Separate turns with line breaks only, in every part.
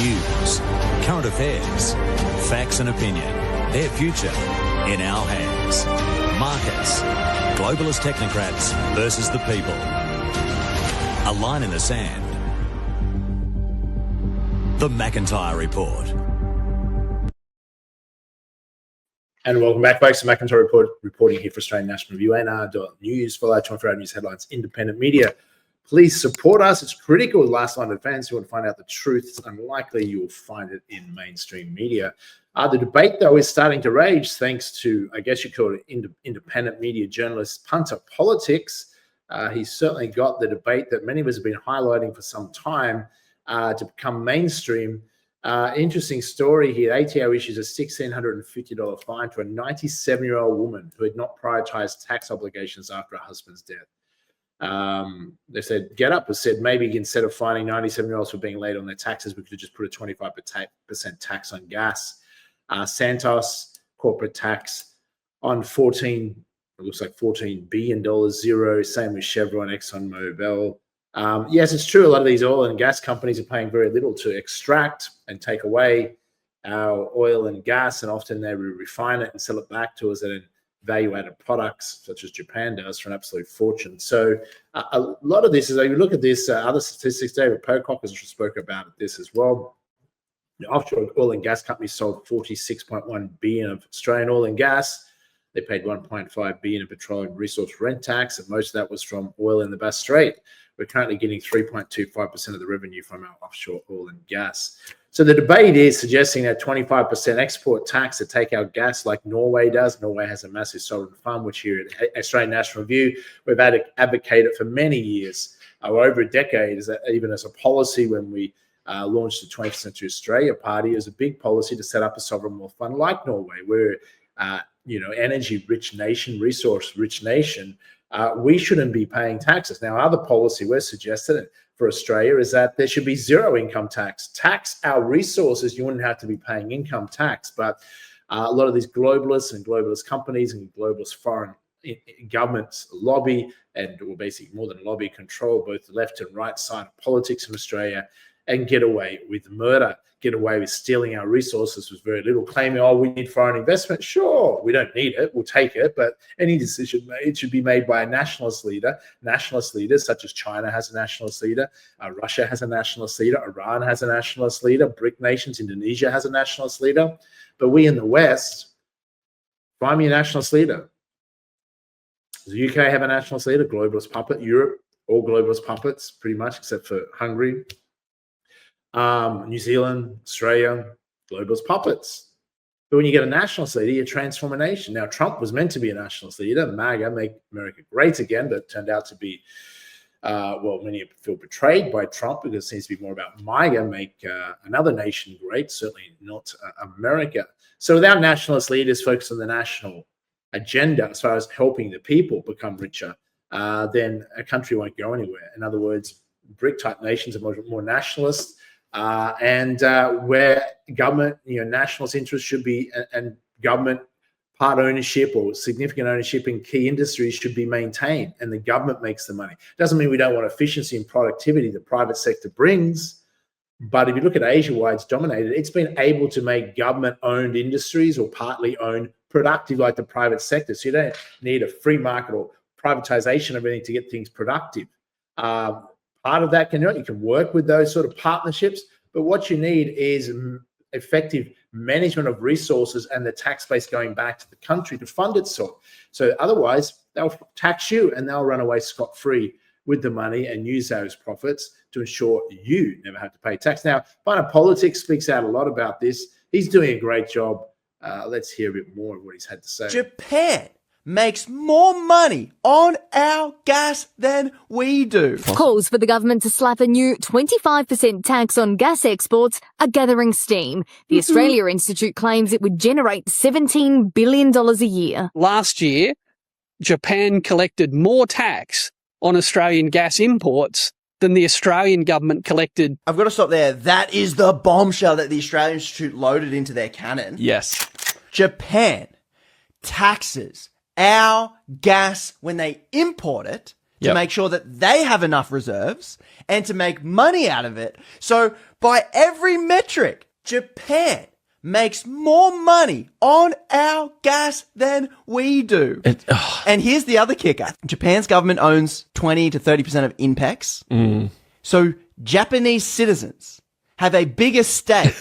News, current affairs, facts and opinion. Their future in our hands. Markets, globalist technocrats versus the people. A line in the sand. The McIntyre Report.
And welcome back, folks. The McIntyre Report, reporting here for Australian National Review, NR.news. Follow our 24-hour news headlines, independent media. Please support us. It's critical. Last line of defense. You want to find out the truth. It's unlikely you will find it in mainstream media. The debate, though, is starting to rage thanks to, I guess you call it, independent media journalist Punter Politics. He's certainly got the debate that many of us have been highlighting for some time to become mainstream. Interesting story here. ATO issues a $1,650 fine to a 97-year-old woman who had not prioritized tax obligations after her husband's death. They said, GetUp has said maybe instead of fining 97-year-olds for being late on their taxes, we could have just put a 25% tax on gas. Santos, corporate tax on it looks like $14 billion, zero. Same with Chevron, ExxonMobil. Yes, it's true. A lot of these oil and gas companies are paying very little to extract and take away our oil and gas, and often they refine it and sell it back to us in value-added products, such as Japan does, for an absolute fortune. So a lot of this is, if you look at this, other statistics, David Pocock has spoke about this as well. The offshore oil and gas companies sold 46.1 billion of Australian oil and gas. They paid 1.5 billion in petroleum resource rent tax, and most of that was from oil in the Bass Strait. We're currently getting 3.25% of the revenue from our offshore oil and gas. So the debate is suggesting that 25% export tax to take out gas like Norway does. Norway has a massive sovereign fund, which here at Australian National Review, we've advocated for many years, over a decade, even as a policy when we launched the 20th Century Australia Party as a big policy to set up a sovereign wealth fund like Norway. We're energy-rich nation, resource-rich nation. We shouldn't be paying taxes. Now, other policy we're suggesting for Australia is that there should be zero income tax. Tax our resources, you wouldn't have to be paying income tax. But a lot of these globalists and globalist companies and globalist foreign governments lobby, or basically more than lobby, control both the left and right side of politics in Australia and get away with murder, get away with stealing our resources with very little, claiming, oh, we need foreign investment. Sure, we don't need it, we'll take it, but any decision made should be made by a nationalist leader. Nationalist leaders such as China has a nationalist leader, Russia has a nationalist leader, Iran has a nationalist leader, BRIC nations, Indonesia has a nationalist leader. But we in the West, find me a nationalist leader. Does the UK have a nationalist leader? Globalist puppet. Europe, all globalist puppets, pretty much, except for Hungary. New Zealand, Australia, globalist puppets. But when you get a nationalist leader, you transform a nation. Now, Trump was meant to be a nationalist leader, MAGA, make America great again, but turned out to be, many feel betrayed by Trump because it seems to be more about MAGA, make another nation great, certainly not America. So without nationalist leaders focused on the national agenda as far as helping the people become richer, then a country won't go anywhere. In other words, BRIC-type nations are more nationalist, and where government, nationalist interests should be, and government part ownership or significant ownership in key industries should be maintained, and the government makes the money. Doesn't mean we don't want efficiency and productivity the private sector brings, but if you look at Asia, why it's dominated, it's been able to make government-owned industries or partly owned productive like the private sector. So you don't need a free market or privatization of everything to get things productive. Part of that you can work with those sort of partnerships, but what you need is effective management of resources and the tax base going back to the country to fund itself. So otherwise, they'll tax you and they'll run away scot-free with the money and use those profits to ensure you never have to pay tax. Now, Punter Politics speaks out a lot about this. He's doing a great job. Let's hear a bit more of what he's had to say.
Japan makes more money on our gas than we do.
Calls for the government to slap a new 25% tax on gas exports are gathering steam. The Australia Institute claims it would generate $17 billion a year.
Last year, Japan collected more tax on Australian gas imports than the Australian government collected.
I've got to stop there. That is the bombshell that the Australian Institute loaded into their cannon.
Yes.
Japan taxes our gas when they import it, to make sure that they have enough reserves and to make money out of it. So by every metric, Japan makes more money on our gas than we do. And here's the other kicker. Japan's government owns 20 to 30% of INPEX. So Japanese citizens have a bigger stake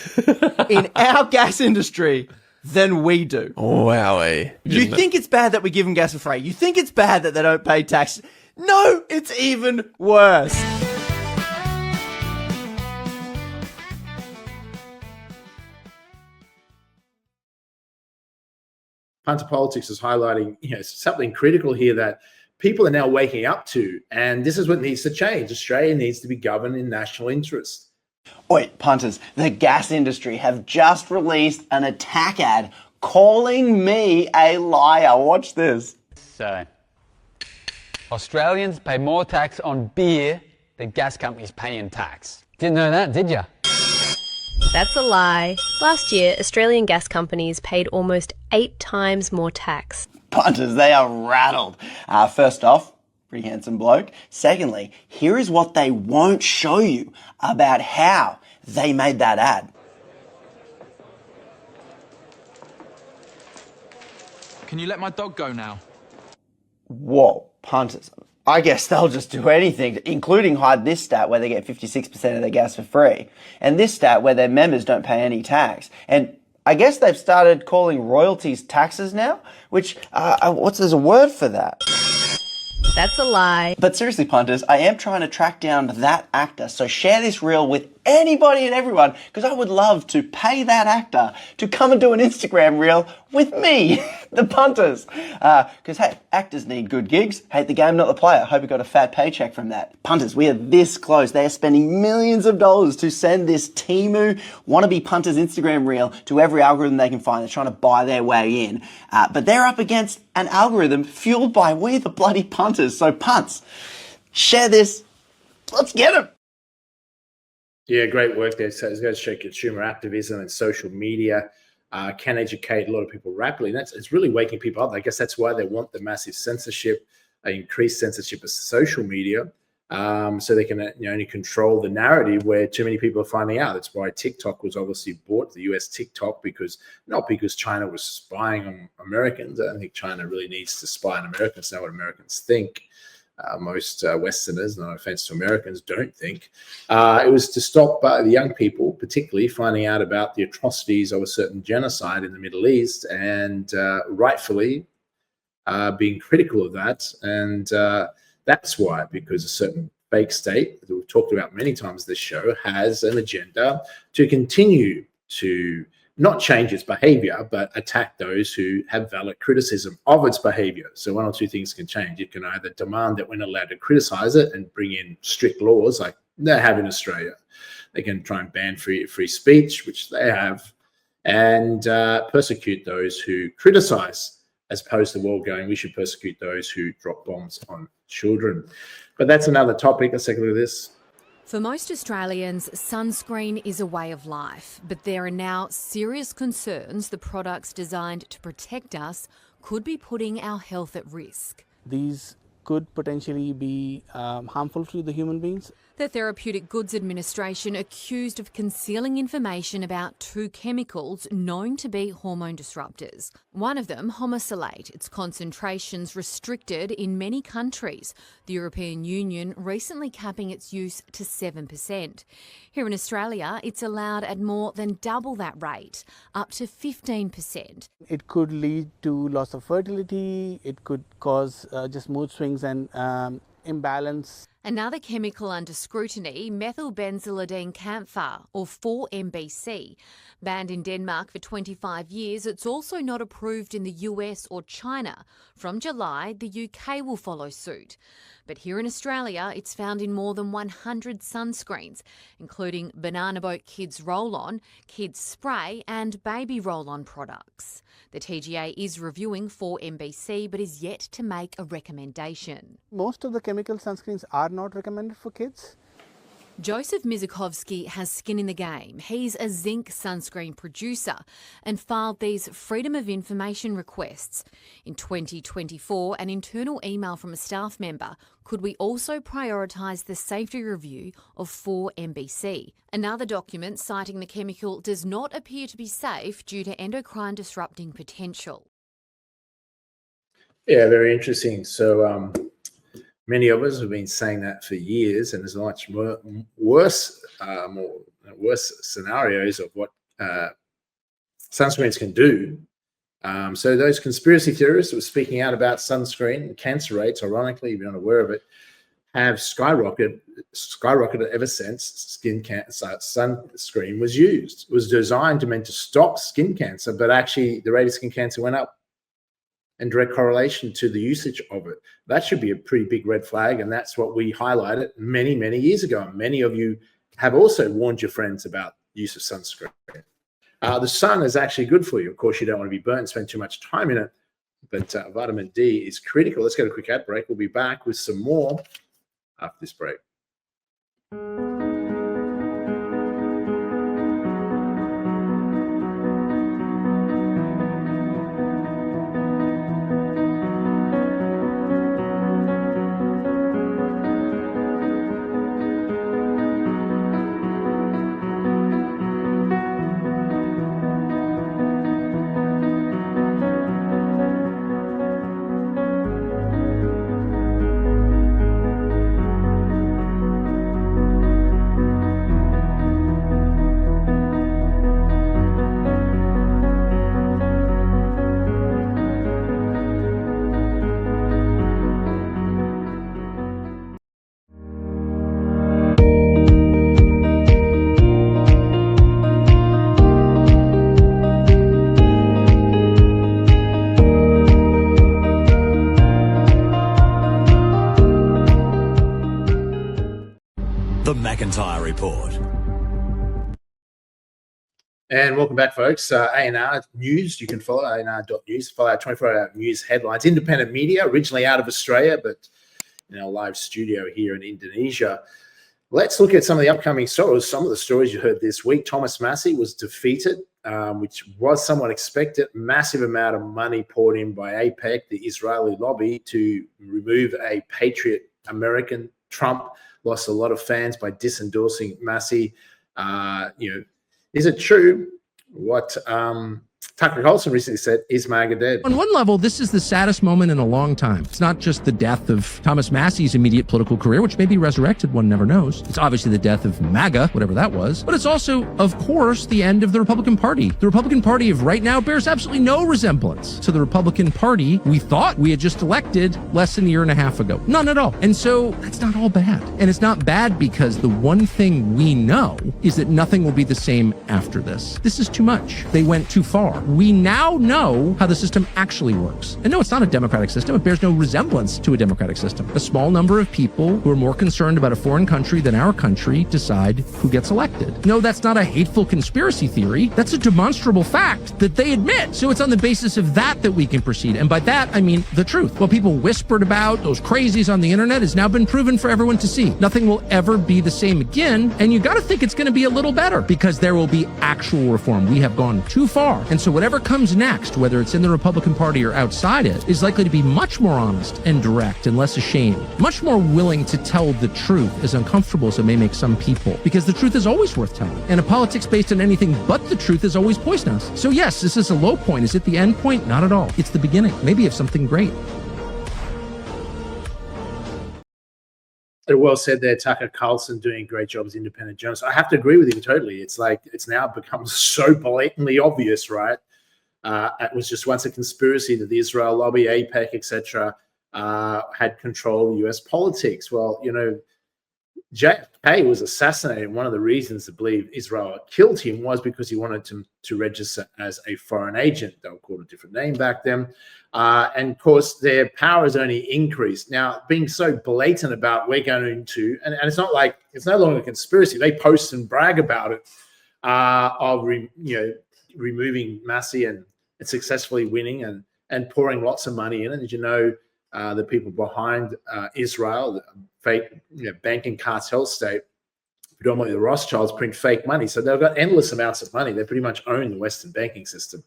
in our gas industry than we do.
Wowee.
You think it's bad that we give them gas for free. You think it's bad that they don't pay tax. No, it's even worse.
Punter Politics is highlighting, something critical here that people are now waking up to, and this is what needs to change. Australia needs to be governed in national interest.
Wait, punters, the gas industry have just released an attack ad calling me a liar. Watch this.
So, Australians pay more tax on beer than gas companies pay in tax. Didn't know that, did you?
That's a lie. Last year, Australian gas companies paid almost 8 times more tax.
Punters, they are rattled. First off, pretty handsome bloke. Secondly, here is what they won't show you about how they made that ad.
Can you let my dog go now?
Whoa, punters. I guess they'll just do anything, including hide this stat where they get 56% of their gas for free, and this stat where their members don't pay any tax. And I guess they've started calling royalties taxes now, which, there's a word for that.
That's a lie.
But seriously, punters, I am trying to track down that actor, so share this reel with anybody and everyone, because I would love to pay that actor to come and do an Instagram reel with me, the punters. Because, hey, actors need good gigs. Hate the game, not the player. Hope you got a fat paycheck from that. Punters, we are this close. They are spending millions of dollars to send this Temu wannabe punters Instagram reel to every algorithm they can find. They're trying to buy their way in. But they're up against an algorithm fueled by we, the bloody punters. So, punts, share this. Let's get them.
Yeah, great work there. So it's going to show consumer activism and social media can educate a lot of people rapidly. And it's really waking people up. I guess that's why they want the massive censorship, increased censorship of social media, so they can only control the narrative where too many people are finding out. That's why TikTok was obviously bought, the US TikTok, not because China was spying on Americans. I don't think China really needs to spy on Americans, know what Americans think. Most Westerners, no offense to Americans, don't think. It was to stop the young people, particularly, finding out about the atrocities of a certain genocide in the Middle East and rightfully being critical of that. And that's why, because a certain fake state, that we've talked about many times this show, has an agenda to continue to not change its behavior, but attack those who have valid criticism of its behavior. So one or two things can change. It can either demand that we're not allowed to criticize it and bring in strict laws like they have in Australia. They can try and ban free speech, which they have, and persecute those who criticize, as opposed to the world going, we should persecute those who drop bombs on children. But that's another topic. Let's take a look at this.
For most Australians, sunscreen is a way of life, but there are now serious concerns the products designed to protect us could be putting our health at risk.
These could potentially be harmful to the human beings.
The Therapeutic Goods Administration accused of concealing information about 2 chemicals known to be hormone disruptors. One of them, homosalate, its concentrations restricted in many countries. The European Union recently capping its use to 7%. Here in Australia, it's allowed at more than double that rate, up to 15%.
It could lead to loss of fertility. It could cause just mood swings and imbalance.
Another chemical under scrutiny, methylbenzylidine camphor, or 4-MBC. Banned in Denmark for 25 years, it's also not approved in the US or China. From July, the UK will follow suit. But here in Australia, it's found in more than 100 sunscreens, including Banana Boat Kids Roll-On, Kids Spray and Baby Roll-On products. The TGA is reviewing 4-MBC but is yet to make a recommendation.
Most of the chemical sunscreens are not recommended for kids.
Joseph Mizukovsky has skin in the game. He's a zinc sunscreen producer and filed these Freedom of Information requests. In 2024, an internal email from a staff member: could we also prioritise the safety review of 4-MBC? Another document citing the chemical does not appear to be safe due to endocrine disrupting potential.
Yeah, very interesting. So many of us have been saying that for years, and there's much worse scenarios of what sunscreens can do. So those conspiracy theorists who were speaking out about sunscreen cancer rates, ironically, if you're not aware of it, have skyrocketed ever since sunscreen was used. It was designed meant to stop skin cancer, but actually the rate of skin cancer went up in direct correlation to the usage of it. That should be a pretty big red flag, and that's what we highlighted many, many years ago. Many of you have also warned your friends about use of sunscreen. The sun is actually good for you. Of course, you don't want to be burnt and spend too much time in it, but vitamin D is critical. Let's go to a quick ad break. We'll be back with some more after this break.
The McIntyre Report.
And welcome back, folks. A&R News, you can follow ANR.news, follow our 24-hour news headlines. Independent media, originally out of Australia, but in our live studio here in Indonesia. Let's look at some of the upcoming stories. Some of the stories you heard this week. Thomas Massey was defeated, which was somewhat expected. Massive amount of money poured in by AIPAC, the Israeli lobby, to remove a patriot American. Trump lost a lot of fans by disendorsing Massey. Is it true what Tucker Carlson recently said, is MAGA dead?
On one level, this is the saddest moment in a long time. It's not just the death of Thomas Massey's immediate political career, which may be resurrected, one never knows. It's obviously the death of MAGA, whatever that was. But it's also, of course, the end of the Republican Party. The Republican Party of right now bears absolutely no resemblance to the Republican Party we thought we had just elected less than a year and a half ago. None at all. And so that's not all bad. And it's not bad because the one thing we know is that nothing will be the same after this. This is too much. They went too far. We now know how the system actually works. And no, it's not a democratic system. It bears no resemblance to a democratic system. A small number of people who are more concerned about a foreign country than our country decide who gets elected. No, that's not a hateful conspiracy theory. That's a demonstrable fact that they admit. So it's on the basis of that we can proceed. And by that, I mean the truth. What people whispered about, those crazies on the internet, has now been proven for everyone to see. Nothing will ever be the same again. And you got to think it's going to be a little better because there will be actual reform. We have gone too far. And so whatever comes next, whether it's in the Republican Party or outside it, is likely to be much more honest and direct and less ashamed, much more willing to tell the truth, as uncomfortable as it may make some people, because the truth is always worth telling. And a politics based on anything but the truth is always poisonous. So yes, this is a low point. Is it the end point? Not at all. It's the beginning, maybe of something great.
Well said there, Tucker Carlson doing a great job as independent journalist. I have to agree with him totally. It's like it's now become so blatantly obvious, right? It was just once a conspiracy that the Israel lobby, AIPAC, etc., had control of U.S. politics. Well, you know, JFK was assassinated. One of the reasons to believe Israel killed him was because he wanted to register as a foreign agent. They were called a different name back then. And of course, their power has only increased. Now, being so blatant about we're going to, and it's not like, it's no longer a conspiracy. They post and brag about it, removing Massey and successfully winning and pouring lots of money in. And as you know, the people behind Israel, the fake banking cartel state, predominantly the Rothschilds, print fake money. So they've got endless amounts of money. They pretty much own the Western banking system.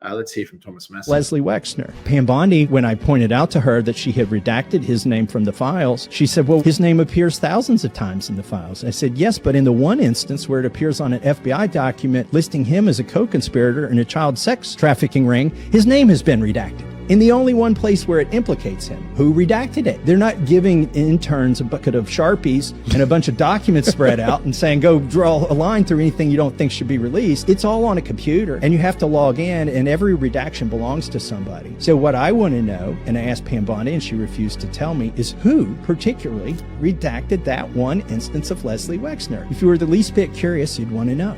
Let's hear from Thomas Massey.
Leslie Wexner. Pam Bondi, when I pointed out to her that she had redacted his name from the files, she said, well, his name appears thousands of times in the files. I said, yes, but in the one instance where it appears on an FBI document listing him as a co-conspirator in a child sex trafficking ring, his name has been redacted. In the only one place where it implicates him. Who redacted it? They're not giving interns a bucket of Sharpies and a bunch of documents spread out and saying, go draw a line through anything you don't think should be released. It's all on a computer, and you have to log in, and every redaction belongs to somebody. So what I want to know, and I asked Pam Bondi, and she refused to tell me, is who particularly redacted that one instance of Leslie Wexner? If you were the least bit curious, you'd want to know.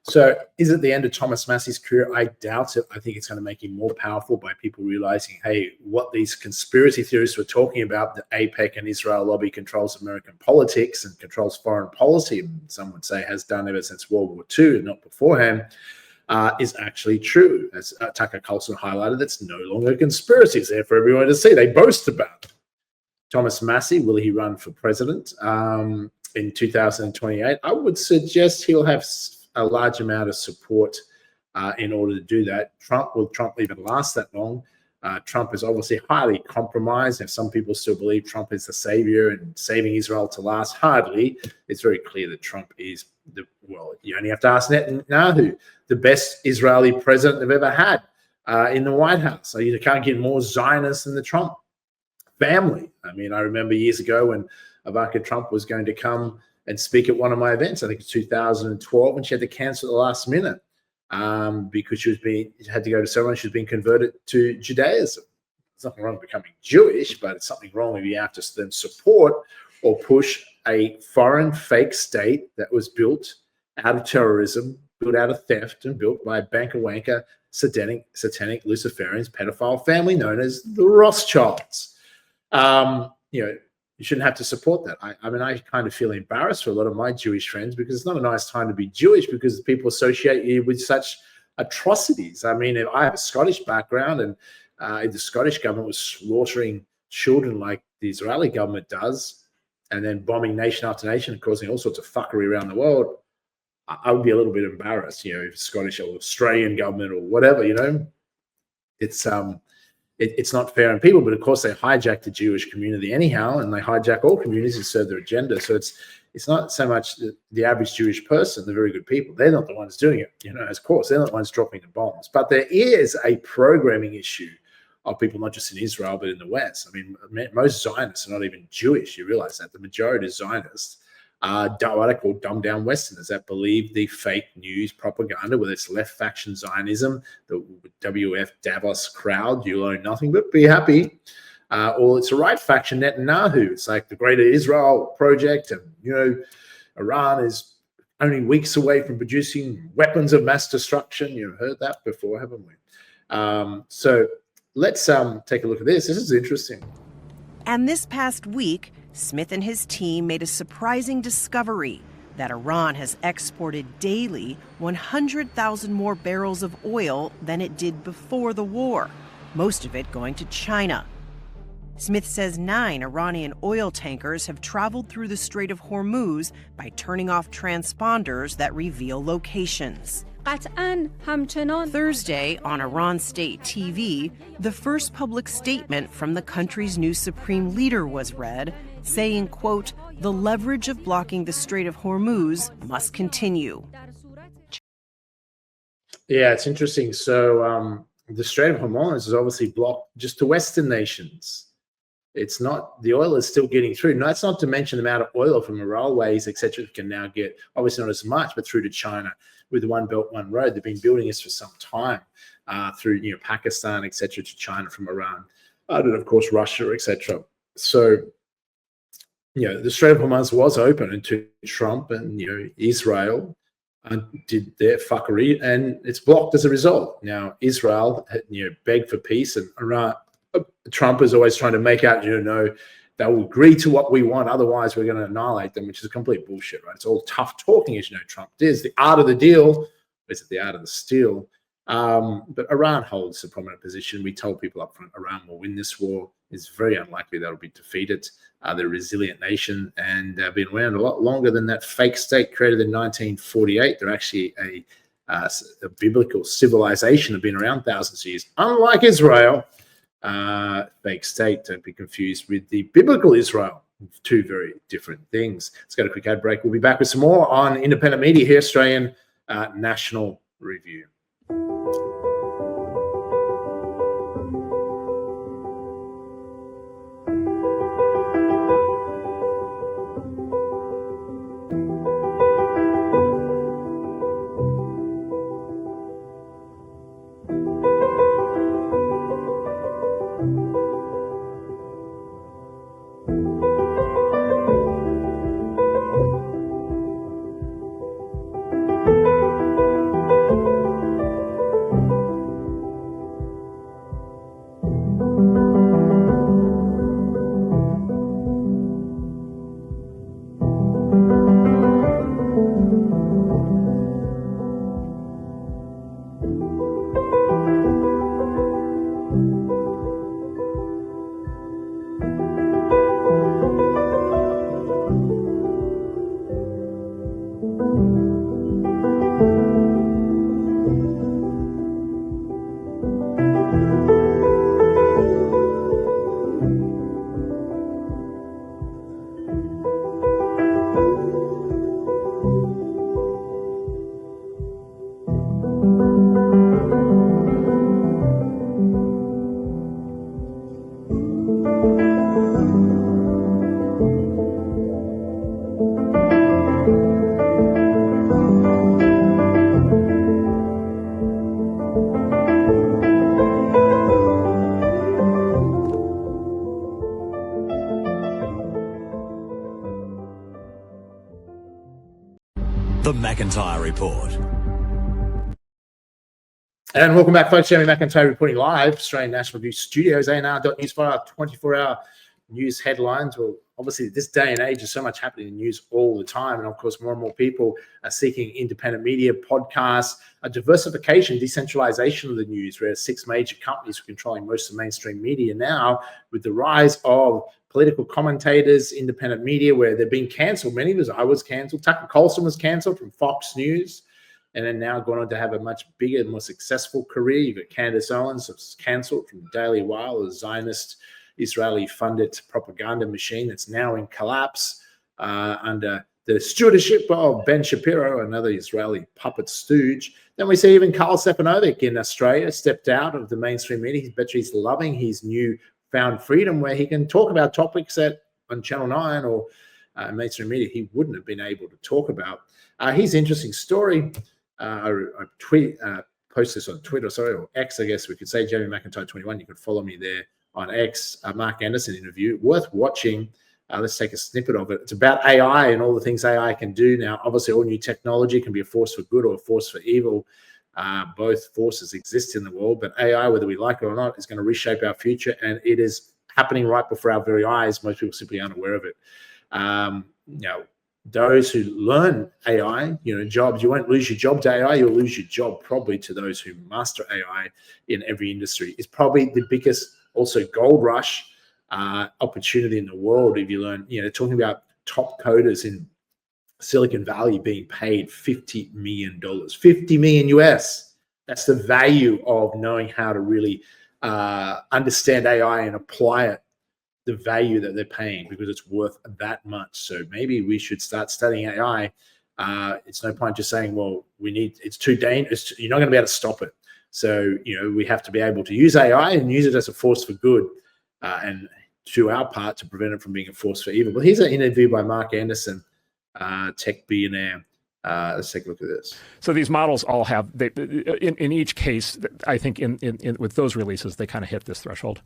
So is it the end of Thomas Massey's career? I doubt it. I think it's going to make him more powerful by people realizing, hey, what these conspiracy theorists were talking about, the AIPAC and Israel lobby controls American politics and controls foreign policy, and some would say has done ever since World War II, not beforehand, is actually true. As Tucker Carlson highlighted, it's no longer a conspiracy. It's there for everyone to see. They boast about it. Thomas Massey, will he run for president in 2028? I would suggest he'll have a large amount of support in order to do that. Will Trump even last that long? Trump is obviously highly compromised. If some people still believe Trump is the savior and saving Israel to last, hardly. It's very clear that Trump is you only have to ask Netanyahu, the best Israeli president they've ever had in the White House. So you can't get more Zionists than the Trump family. I mean, I remember years ago when Ivanka Trump was going to come and speak at one of my events, I think it's 2012, and she had to cancel at the last minute because she had to go to ceremony. She was being converted to Judaism. There's nothing wrong with becoming Jewish, but it's something wrong if you have to then support or push a foreign fake state that was built out of terrorism, built out of theft, and built by a banker wanker, satanic Luciferians, pedophile family known as the Rothschilds. You shouldn't have to support that. I mean, I kind of feel embarrassed for a lot of my Jewish friends because it's not a nice time to be Jewish because people associate you with such atrocities. I mean, I have a Scottish background, and if the Scottish government was slaughtering children like the Israeli government does, and then bombing nation after nation and causing all sorts of fuckery around the world, I would be a little bit embarrassed, if Scottish or Australian government or whatever, it's not fair on people, but of course they hijack the Jewish community anyhow, and they hijack all communities to serve their agenda. So it's not so much the average Jewish person, the very good people. They're not the ones doing it, of course. They're not the ones dropping the bombs. But there is a programming issue of people, not just in Israel, but in the West. I mean, most Zionists are not even Jewish. You realize that. The majority of Zionists are what I call dumbed-down Westerners that believe the fake news propaganda, whether it's left faction Zionism, the WF Davos crowd, you'll own nothing but be happy, or it's a right faction Netanyahu. It's like the Greater Israel Project, and Iran is only weeks away from producing weapons of mass destruction. You've heard that before, haven't we? So let's take a look at this. This is interesting.
And this past week, Smith and his team made a surprising discovery that Iran has exported daily 100,000 more barrels of oil than it did before the war, most of it going to China. Smith says 9 Iranian oil tankers have traveled through the Strait of Hormuz by turning off transponders that reveal locations. Thursday, on Iran State TV, the first public statement from the country's new supreme leader was read, saying, quote, "The leverage of blocking the Strait of Hormuz must continue."
Yeah, it's interesting. So the Strait of Hormuz is obviously blocked just to Western nations. It's not, the oil is still getting through. No, that's not to mention the amount of oil from the railways, etc., can now get, obviously not as much, but through to China with the One Belt, One Road. They've been building this for some time through Pakistan, etc., to China from Iran, and of course Russia, etc. So the Strait of Hormuz was open until Trump and Israel did their fuckery, and it's blocked as a result. Now Israel begged for peace, and Iran. Trump is always trying to make out, they'll agree to what we want, otherwise we're going to annihilate them, which is complete bullshit, right? It's all tough talking, as Trump is. The art of the deal, is it the art of the steal? But Iran holds a prominent position. We told people up front, Iran will win this war. it's very unlikely they'll be defeated. They're a resilient nation and been around a lot longer than that fake state created in 1948. They're actually a biblical civilization, have been around thousands of years. Unlike Israel, fake state, don't be confused with the biblical Israel. Two very different things. Let's go to a quick ad break. We'll be back with some more on independent media here, Australian National Review.
The McIntyre Report.
And welcome back, folks. Jamie McIntyre reporting live, Australian National Review Studios, ANR.news for our 24-hour news headlines. Well, obviously, this day and age, there's so much happening in news all the time. And of course, more and more people are seeking independent media, podcasts, a diversification, decentralization of the news, where 6 major companies are controlling most of the mainstream media now, with the rise of political commentators, independent media, where they're being cancelled. Many of us, I was cancelled. Tucker Carlson was cancelled from Fox News, and then now gone on to have a much bigger, more successful career. You've got Candace Owens, who's cancelled from Daily Wire, a Zionist, Israeli-funded propaganda machine that's now in collapse under the stewardship of Ben Shapiro, another Israeli puppet stooge. Then we see even Karl Stefanovic in Australia stepped out of the mainstream media. He's loving his new found freedom, where he can talk about topics that on Channel 9 or mainstream media he wouldn't have been able to talk about. His interesting story, I post this on Twitter, or X, I guess we could say, Jamie McIntyre 21. You can follow me there on X. Mark Anderson interview, worth watching. Let's take a snippet of it. It's about AI and all the things AI can do now. Obviously, all new technology can be a force for good or a force for evil. Both forces exist in the world, but AI, whether we like it or not, is going to reshape our future, and it is happening right before our very eyes. Most people simply aren't aware of it. Those who learn AI, jobs, you won't lose your job to AI, you'll lose your job probably to those who master AI in every industry. It's probably the biggest also gold rush opportunity in the world. If you learn, talking about top coders in Silicon Valley being paid $50 million, $50 million US. That's the value of knowing how to really understand AI and apply it, the value that they're paying, because it's worth that much. So maybe we should start studying AI. It's no point just saying, well, it's too dangerous. You're not going to be able to stop it. So, we have to be able to use AI and use it as a force for good and do our part to prevent it from being a force for evil. But here's an interview by Mark Anderson, tech billionaire. Let's take a look at this.
So these models all have, in each case, I think in with those releases, they kind of hit this threshold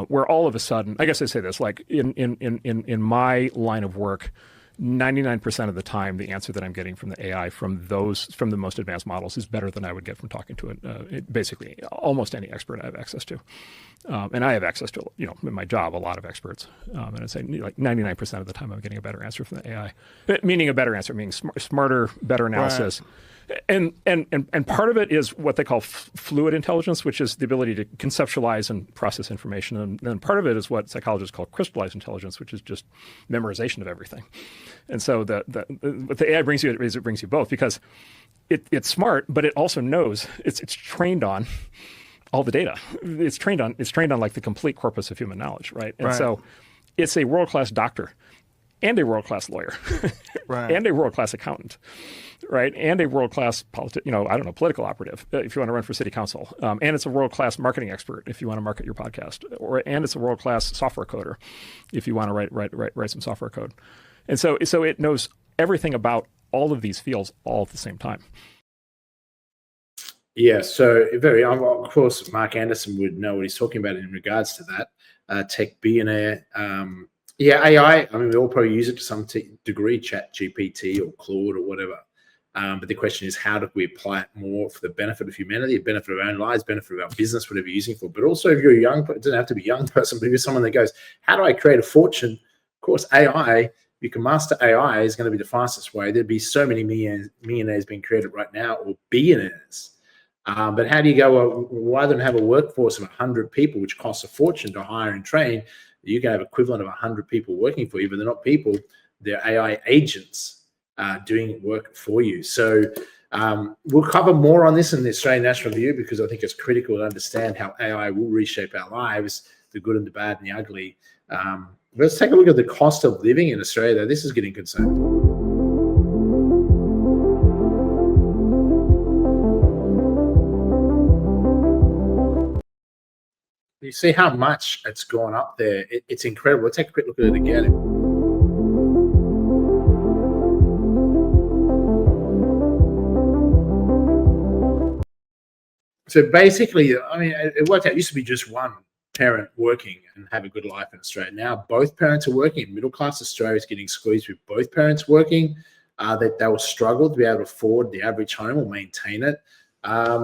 where all of a sudden, I guess I say this, like in my line of work, 99% of the time, the answer that I'm getting from the AI from the most advanced models is better than I would get from talking to it. Basically, almost any expert I have access to. And I have access to, in my job, a lot of experts. And I'd say like 99% of the time I'm getting a better answer from the AI. Meaning a better answer, meaning smarter, better analysis. And part of it is what they call fluid intelligence, which is the ability to conceptualize and process information. And then part of it is what psychologists call crystallized intelligence, which is just memorization of everything. And so what the AI brings you is it brings you both, because it's smart, but it also knows it's trained on all the data. It's trained on like the complete corpus of human knowledge, right? And so it's a world-class doctor and a world-class lawyer and a world-class accountant, right? And a world-class political operative if you want to run for city council. And it's a world-class marketing expert if you want to market your podcast. And it's a world-class software coder if you want to write some software code. And so it knows everything about all of these fields all at the same time.
Yeah, so of course, Mark Anderson would know what he's talking about in regards to that. Tech billionaire. AI, I mean, we all probably use it to some degree, Chat GPT or Claude or whatever. But the question is, how do we apply it more for the benefit of humanity, the benefit of our own lives, benefit of our business, whatever you're using it for. But also if you're a young, it doesn't have to be a young person, but if you're someone that goes, how do I create a fortune? Of course, AI, you can master AI is going to be the fastest way. There'd be so many millionaires being created right now, or billionaires. But how do you go, well, rather than have a workforce of 100 people, which costs a fortune to hire and train, you can have equivalent of 100 people working for you, but they're not people, they're AI agents doing work for you. So we'll cover more on this in the Australian National Review, because I think it's critical to understand how AI will reshape our lives, the good and the bad and the ugly. Let's take a look at the cost of living in Australia, though. This is getting concerning. You see how much it's gone up there. It's incredible. Let's take a quick look at it again. So basically, I mean, it worked out. It used to be just one parent working and have a good life in Australia. Now both parents are working. Middle class Australia is getting squeezed with both parents working. That they will struggle to be able to afford the average home or maintain it. I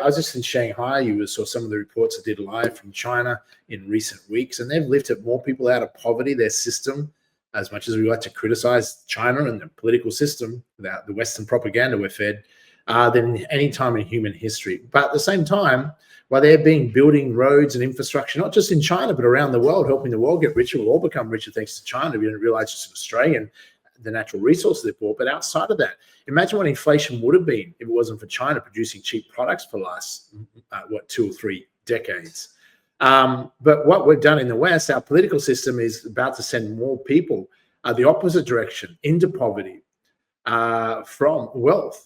was just in Shanghai. You saw some of the reports I did live from China in recent weeks, and they've lifted more people out of poverty, their system, as much as we like to criticize China and the political system, the Western propaganda we're fed, than any time in human history. But at the same time, while they're building roads and infrastructure, not just in China, but around the world, helping the world get richer, we'll all become richer thanks to China. We didn't realize it's an Australian, the natural resources they bought. But outside of that, imagine what inflation would have been if it wasn't for China producing cheap products for the last, 2 or 3 decades. But what we've done in the West, our political system is about to send more people the opposite direction, into poverty from wealth,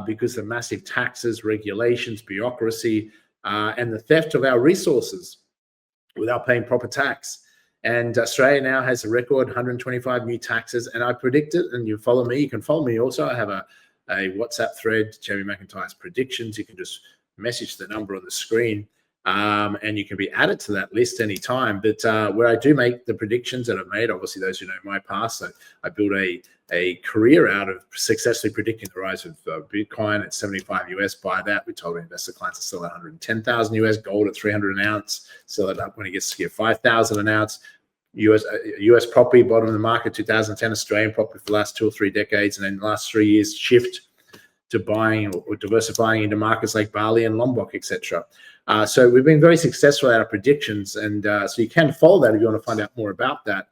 because of massive taxes, regulations, bureaucracy, and the theft of our resources without paying proper tax. And Australia now has a record 125 new taxes, and I predict it. And you follow me. You can follow me also. I have a WhatsApp thread, Jeremy McIntyre's predictions. You can just message the number on the screen, and you can be added to that list anytime. But where I do make the predictions that I've made, obviously those who know my past, so I built a career out of successfully predicting the rise of Bitcoin at 75 US. By that, we told our investor clients to sell at 110,000 US, gold at 300 an ounce, sell it up when it gets to 5,000 an ounce. US property, bottom of the market, 2010, Australian property for the last 2 or 3 decades, and then the last 3 years shift to buying or diversifying into markets like Bali and Lombok, etc. So we've been very successful at our predictions, and so you can follow that if you want to find out more about that.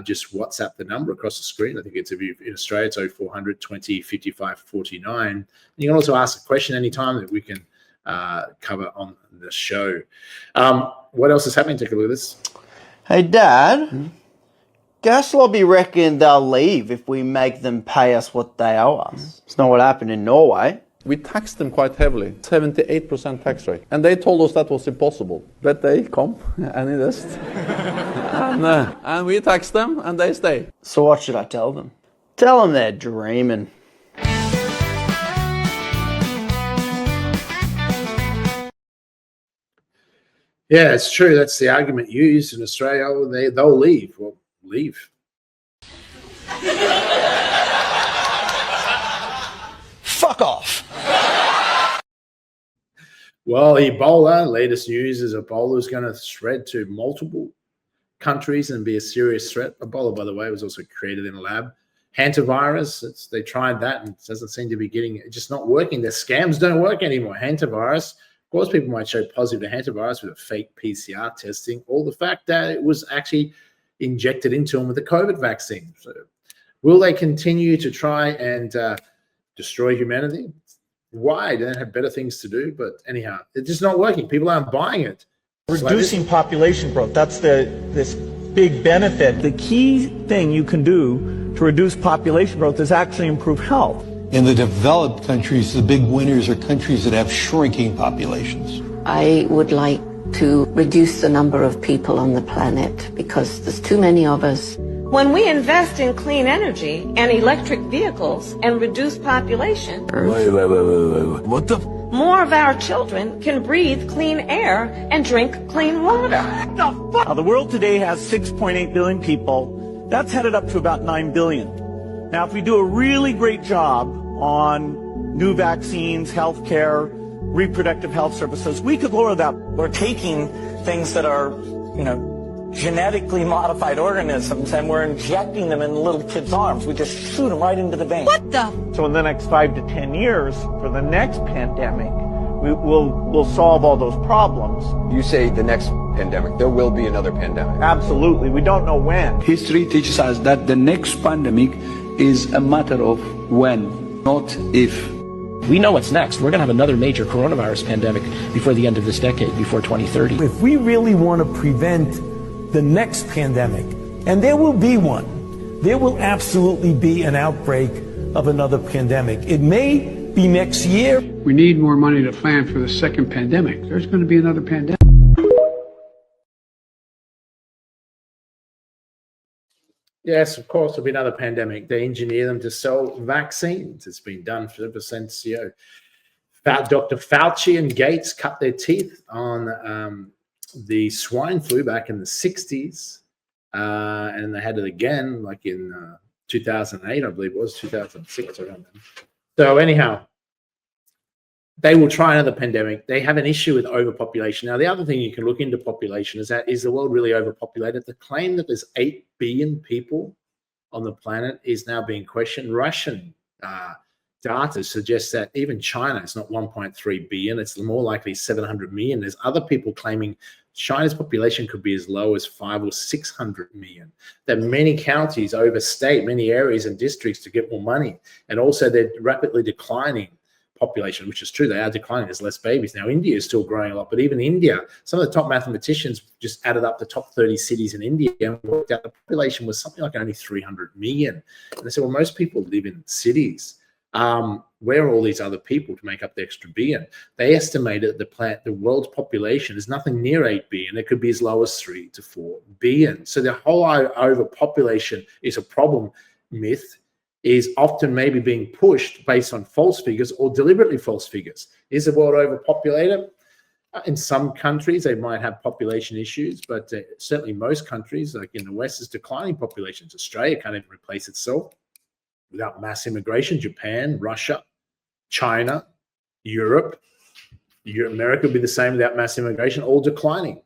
Just WhatsApp the number across the screen. I think it's in Australia, it's 0400 20 55 49. You can also ask a question anytime that we can cover on the show. What else is happening? Take a look at this.
Hey, Dad, Gas Lobby reckon they'll leave if we make them pay us what they owe us. It's not what happened in Norway.
We taxed them quite heavily, 78% tax rate. And they told us that was impossible. But they come and invest. And we tax them and they stay.
So what should I tell them? Tell them they're dreaming.
Yeah, it's true. That's the argument used in Australia. They'll leave. Well, leave.
Fuck off.
Well, Ebola, latest news is Ebola is going to spread to multiple countries and be a serious threat. Ebola, by the way, was also created in a lab Hantavirus, they tried that and it doesn't seem to be just not working. The scams don't work anymore. Hantavirus, of course, people might show positive to hantavirus with a fake PCR testing, or the fact that it was actually injected into them with the COVID vaccine. So will they continue to try and destroy humanity? Why? They don't have better things to do. But anyhow, it's just not working. People aren't buying it.
Reducing population growth, that's this big benefit. The key thing you can do to reduce population growth is actually improve health.
In the developed countries, the big winners are countries that have shrinking populations.
I would like to reduce the number of people on the planet because there's too many of us.
When we invest in clean energy and electric vehicles and reduce population,
Wait. What the?
more of our children can breathe clean air and drink clean water.
Now, the world today has 6.8 billion people. That's headed up to about 9 billion. Now, if we do a really great job on new vaccines, healthcare, reproductive health services, we could lower that.
We're taking things that are, genetically modified organisms, and we're injecting them in little kids' arms. We just shoot them right into the vein.
What the?
So in the next 5 to 10 years, for the next pandemic, we'll solve all those problems.
You say the next pandemic, there will be another pandemic.
Absolutely. We don't know when.
History teaches us that the next pandemic is a matter of when, not if.
We know what's next. We're going to have another major coronavirus pandemic before the end of this decade, before 2030.
If we really want to prevent the next pandemic, and there will be one, there will absolutely be an outbreak of another pandemic. It may be next year.
We need more money to plan for the second pandemic. There's going to be another pandemic.
Yes, of course, there'll be another pandemic. They engineer them to sell vaccines. It's been done ever since, Dr. Fauci and Gates cut their teeth on the swine flu back in the 60s. And they had it again, like in 2008, I believe it was, 2006, I don't know. So anyhow, they will try another pandemic. They have an issue with overpopulation. Now, the other thing you can look into population is the world really overpopulated? The claim that there's 8 billion people on the planet is now being questioned. Russian data suggests that even China is not 1.3 billion. It's more likely 700 million. There's other people claiming China's population could be as low as 500 or 600 million. That many counties overstate many areas and districts to get more money. And also they're rapidly declining population, which is true. They are declining. There's less babies. Now, India is still growing a lot, but even India, some of the top mathematicians just added up the top 30 cities in India and worked out the population was something like only 300 million. And they said, well, most people live in cities. Where are all these other people to make up the extra billion? They estimated the world's population is nothing near 8 billion. It could be as low as 3 to 4 billion. So the whole overpopulation is a problem myth is often maybe being pushed based on false figures or deliberately false figures. Is the world overpopulated? In some countries, they might have population issues, but certainly most countries, like in the West, is declining populations. Australia can't even replace itself without mass immigration. Japan, Russia, China, Europe, America would be the same without mass immigration, all declining.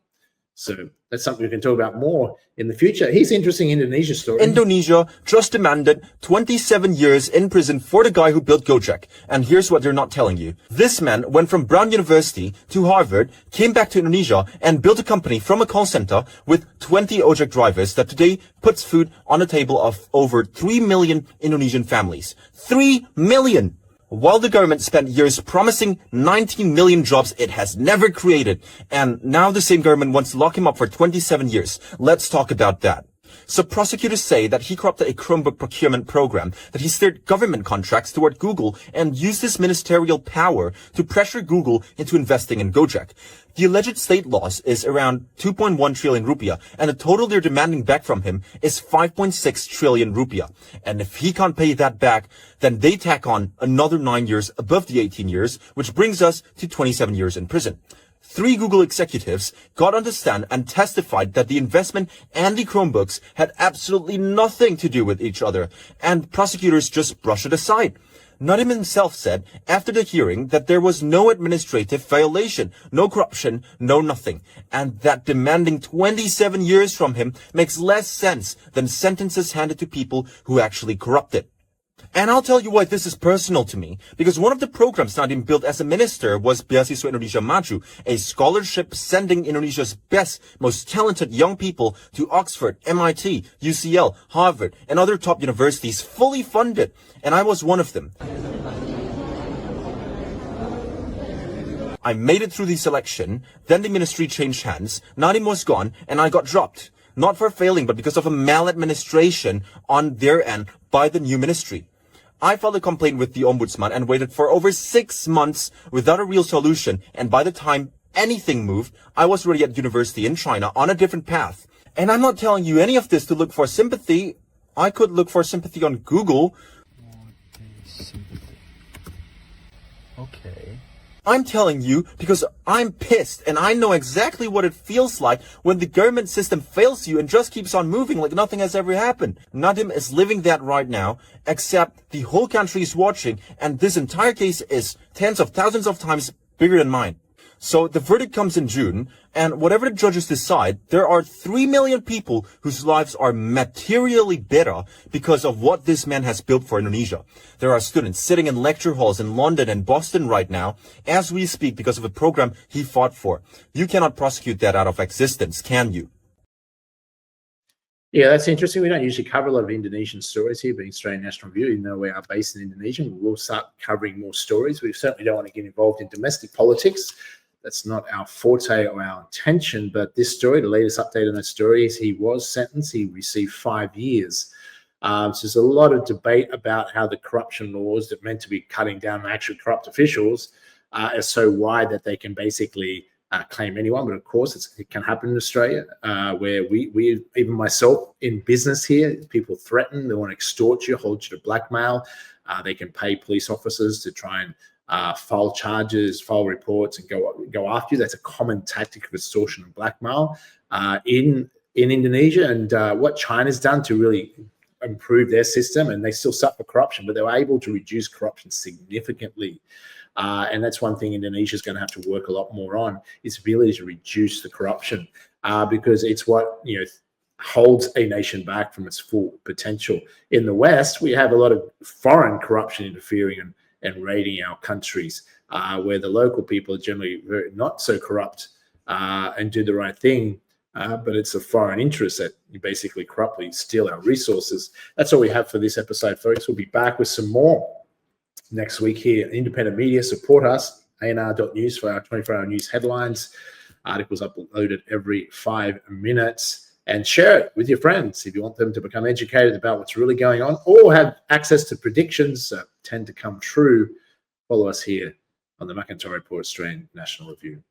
So that's something we can talk about more in the future. Here's an interesting Indonesia story.
Indonesia just demanded 27 years in prison for the guy who built Gojek. And here's what they're not telling you. This man went from Brown University to Harvard, came back to Indonesia, and built a company from a call center with 20 Gojek drivers that today puts food on the table of over 3 million Indonesian families. 3 million! While the government spent years promising 19 million jobs it has never created, and now the same government wants to lock him up for 27 years. Let's talk about that. So prosecutors say that he corrupted a Chromebook procurement program, that he steered government contracts toward Google and used his ministerial power to pressure Google into investing in Gojek. The alleged state loss is around 2.1 trillion rupiah, and the total they're demanding back from him is 5.6 trillion rupiah. And if he can't pay that back, then they tack on another 9 years above the 18 years, which brings us to 27 years in prison. 3 Google executives got on the stand and testified that the investment and the Chromebooks had absolutely nothing to do with each other, and prosecutors just brush it aside. Nadim himself said after the hearing that there was no administrative violation, no corruption, no nothing, and that demanding 27 years from him makes less sense than sentences handed to people who actually corrupted. And I'll tell you why this is personal to me, because one of the programs Nadim built as a minister was Beasiswa Indonesia Maju, a scholarship sending Indonesia's best, most talented young people to Oxford, MIT, UCL, Harvard, and other top universities fully funded, and I was one of them. I made it through the selection, then the ministry changed hands, Nadim was gone, and I got dropped. Not for failing, but because of a maladministration on their end by the new ministry. I filed a complaint with the Ombudsman and waited for over 6 months without a real solution, and by the time anything moved, I was already at university in China on a different path. And I'm not telling you any of this to look for sympathy. I could look for sympathy on Google. Okay. I'm telling you because I'm pissed and I know exactly what it feels like when the government system fails you and just keeps on moving like nothing has ever happened. Nadim is living that right now, except the whole country is watching, and this entire case is tens of thousands of times bigger than mine. So the verdict comes in June, and whatever the judges decide, there are 3 million people whose lives are materially better because of what this man has built for Indonesia. There are students sitting in lecture halls in London and Boston right now, as we speak, because of a program he fought for. You cannot prosecute that out of existence, can you?
Yeah, that's interesting. We don't usually cover a lot of Indonesian stories here, being Australian National Review, even though we are based in Indonesia. We will start covering more stories. We certainly don't want to get involved in domestic politics. That's not our forte or our intention, but this story, the latest update on that story is he was sentenced. He received 5 years. So there's a lot of debate about how the corruption laws that are meant to be cutting down actually corrupt officials are so wide that they can basically claim anyone. But of course, it can happen in Australia, where we, even myself in business here, people threaten, they want to extort you, hold you to blackmail. They can pay police officers to try and file charges, file reports, and go after you. That's a common tactic of extortion and blackmail in Indonesia. And what China's done to really improve their system, and they still suffer corruption, but they were able to reduce corruption significantly. And that's one thing Indonesia is going to have to work a lot more on, is ability to reduce the corruption, because it's what holds a nation back from its full potential. In the West, we have a lot of foreign corruption interfering and raiding our countries, where the local people are generally not so corrupt and do the right thing, but it's a foreign interest that you basically corruptly steal our resources. That's all we have for this episode, folks. We'll be back with some more next week here. Independent media, support us. ANR.news for our 24-hour news headlines. Articles uploaded every 5 minutes. And share it with your friends if you want them to become educated about what's really going on, or have access to predictions that tend to come true. Follow us here on the McIntyre Report, Australian National Review.